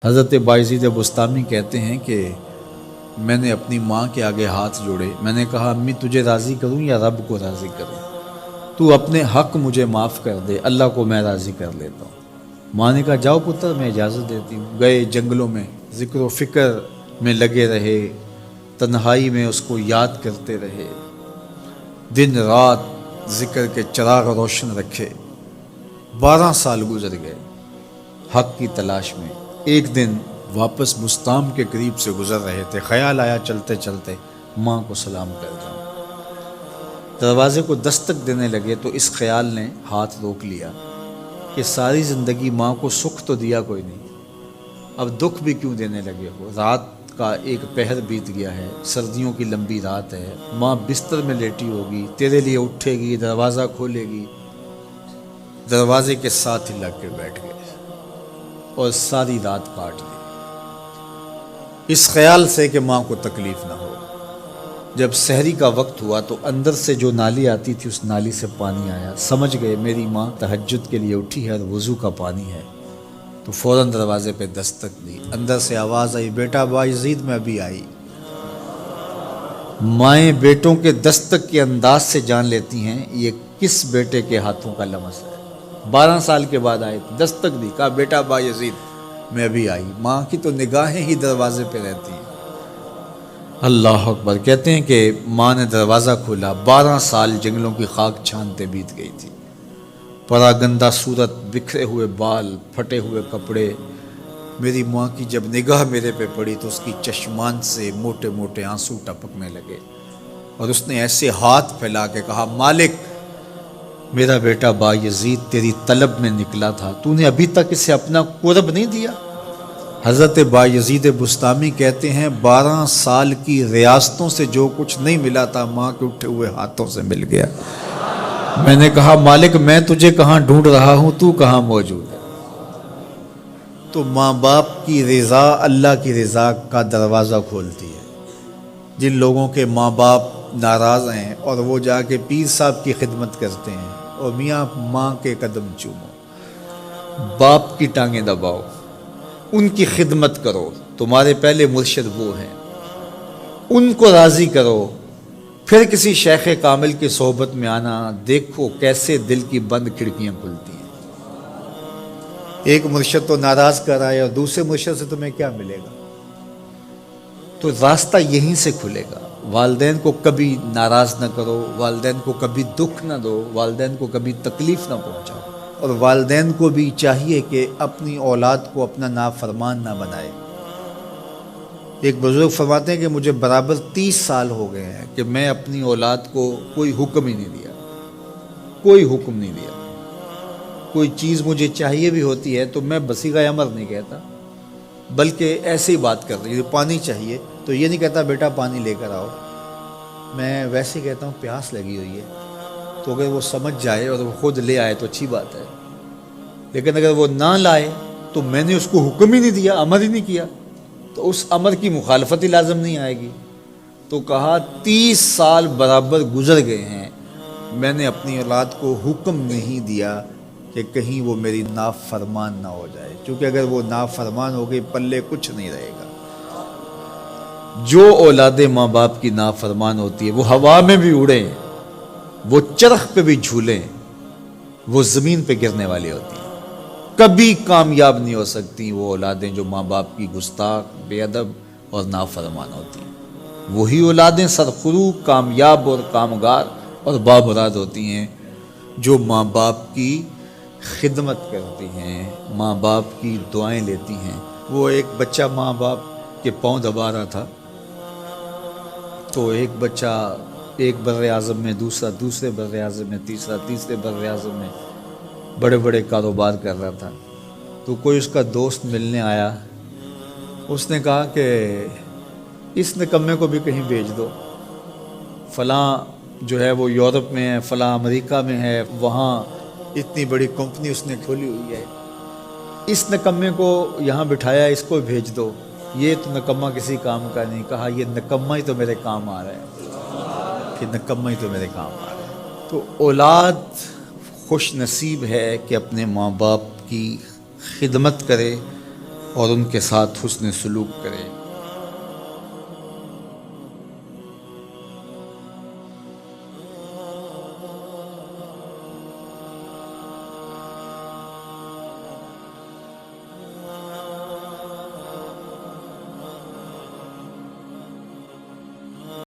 حضرت بایزید بستامی کہتے ہیں کہ میں نے اپنی ماں کے آگے ہاتھ جوڑے، میں نے کہا امی تجھے راضی کروں یا رب کو راضی کروں؟ تو اپنے حق مجھے معاف کر دے، اللہ کو میں راضی کر لیتا ہوں۔ ماں نے کہا جاؤ پتر میں اجازت دیتی ہوں۔ گئے جنگلوں میں ذکر و فکر میں لگے رہے، تنہائی میں اس کو یاد کرتے رہے، دن رات ذکر کے چراغ روشن رکھے۔ 12 سال گزر گئے حق کی تلاش میں۔ ایک دن واپس بستام کے قریب سے گزر رہے تھے، خیال آیا چلتے چلتے ماں کو سلام کر جاؤں۔ دروازے کو دستک دینے لگے تو اس خیال نے ہاتھ روک لیا کہ ساری زندگی ماں کو سکھ تو دیا کوئی نہیں، اب دکھ بھی کیوں دینے لگے ہو؟ رات کا ایک پہر بیت گیا ہے، سردیوں کی لمبی رات ہے، ماں بستر میں لیٹی ہوگی، تیرے لیے اٹھے گی، دروازہ کھولے گی۔ دروازے کے ساتھ ہی لگ کے بیٹھ گئے اور ساری رات کاٹ دی، اس خیال سے کہ ماں کو تکلیف نہ ہو۔ جب سحری کا وقت ہوا تو اندر سے جو نالی آتی تھی اس نالی سے پانی آیا، سمجھ گئے میری ماں تہجد کے لیے اٹھی ہے اور وضو کا پانی ہے، تو فوراً دروازے پہ دستک دی۔ اندر سے آواز آئی بیٹا بایزید میں ابھی آئی۔ مائیں بیٹوں کے دستک کے انداز سے جان لیتی ہیں یہ کس بیٹے کے ہاتھوں کا لمس ہے۔ 12 سال کے بعد آئے، دستک دی، کہا بیٹا بایزید میں ابھی آئی۔ ماں کی تو نگاہیں ہی دروازے پہ رہتی ہیں۔ اللہ اکبر۔ کہتے ہیں کہ ماں نے دروازہ کھولا، 12 سال جنگلوں کی خاک چھانتے بیت گئی تھی، پراگندہ صورت، بکھرے ہوئے بال، پھٹے ہوئے کپڑے۔ میری ماں کی جب نگاہ میرے پہ پڑی تو اس کی چشمان سے موٹے موٹے آنسو ٹپکنے لگے، اور اس نے ایسے ہاتھ پھیلا کے کہا مالک میرا بیٹا بایزید تیری طلب میں نکلا تھا، تو نے ابھی تک اسے اپنا قرب نہیں دیا۔ حضرت بایزید بستامی کہتے ہیں 12 سال کی ریاستوں سے جو کچھ نہیں ملا تھا ماں کے اٹھے ہوئے ہاتھوں سے مل گیا۔ میں نے کہا مالک میں تجھے کہاں ڈھونڈ رہا ہوں، تو کہاں موجود ہے؟ تو ماں باپ کی رضا اللہ کی رضا کا دروازہ کھولتی ہے۔ جن لوگوں کے ماں باپ ناراض ہیں اور وہ جا کے پیر صاحب کی خدمت کرتے ہیں، اور میاں ماں کے قدم چومو، باپ کی ٹانگیں دباؤ، ان کی خدمت کرو، تمہارے پہلے مرشد وہ ہیں، ان کو راضی کرو، پھر کسی شیخ کامل کی صحبت میں آنا، دیکھو کیسے دل کی بند کھڑکیاں کھلتی ہیں۔ ایک مرشد تو ناراض کر رہا ہے اور دوسرے مرشد سے تمہیں کیا ملے گا؟ تو راستہ یہیں سے کھلے گا۔ والدین کو کبھی ناراض نہ کرو، والدین کو کبھی دکھ نہ دو، والدین کو کبھی تکلیف نہ پہنچاؤ، اور والدین کو بھی چاہیے کہ اپنی اولاد کو اپنا نافرمان نہ بنائے۔ ایک بزرگ فرماتے ہیں کہ مجھے برابر 30 سال ہو گئے ہیں کہ میں اپنی اولاد کو کوئی حکم ہی نہیں دیا، کوئی حکم نہیں دیا۔ کوئی چیز مجھے چاہیے بھی ہوتی ہے تو میں بصیغہ امر نہیں کہتا، بلکہ ایسے ہی بات کر رہی ہوں، پانی چاہیے تو یہ نہیں کہتا بیٹا پانی لے کر آؤ، میں ویسے کہتا ہوں پیاس لگی ہوئی ہے، تو اگر وہ سمجھ جائے اور وہ خود لے آئے تو اچھی بات ہے، لیکن اگر وہ نہ لائے تو میں نے اس کو حکم ہی نہیں دیا، امر ہی نہیں کیا، تو اس امر کی مخالفت ہی لازم نہیں آئے گی۔ تو کہا 30 سال برابر گزر گئے ہیں، میں نے اپنی اولاد کو حکم نہیں دیا کہ کہیں وہ میری نافرمان نہ ہو جائے، کیونکہ اگر وہ نافرمان ہو گئی پلے کچھ نہیں رہے گا۔ جو اولاد ماں باپ کی نافرمان ہوتی ہے وہ ہوا میں بھی اڑیں، وہ چرخ پہ بھی جھولیں، وہ زمین پہ گرنے والی ہوتی ہیں، کبھی کامیاب نہیں ہو سکتی وہ اولادیں جو ماں باپ کی گستاخ، بے ادب اور نافرمان ہوتی ہیں۔ وہی اولادیں سرخرو، کامیاب اور کامگار اور بامراد ہوتی ہیں جو ماں باپ کی خدمت کرتی ہیں، ماں باپ کی دعائیں لیتی ہیں۔ وہ ایک بچہ ماں باپ کے پاؤں دبا رہا تھا، تو ایک بچہ ایک بر اعظم میں، دوسرا دوسرے بر اعظم میں، تیسرا تیسرے بر اعظم میں بڑے بڑے کاروبار کر رہا تھا، تو کوئی اس کا دوست ملنے آیا، اس نے کہا کہ اس نکمے کو بھی کہیں بھیج دو، فلاں جو ہے وہ یورپ میں ہے، فلاں امریکہ میں ہے، وہاں اتنی بڑی کمپنی اس نے کھولی ہوئی ہے، اس نکمے کو یہاں بٹھایا، اس کو بھیج دو، یہ تو نکمہ کسی کام کا نہیں۔ کہا یہ نکمہ ہی تو میرے کام آ رہا ہے، کہ نکمہ ہی تو میرے کام آ رہا ہے۔ تو اولاد خوش نصیب ہے کہ اپنے ماں باپ کی خدمت کرے اور ان کے ساتھ حسن سلوک کریں۔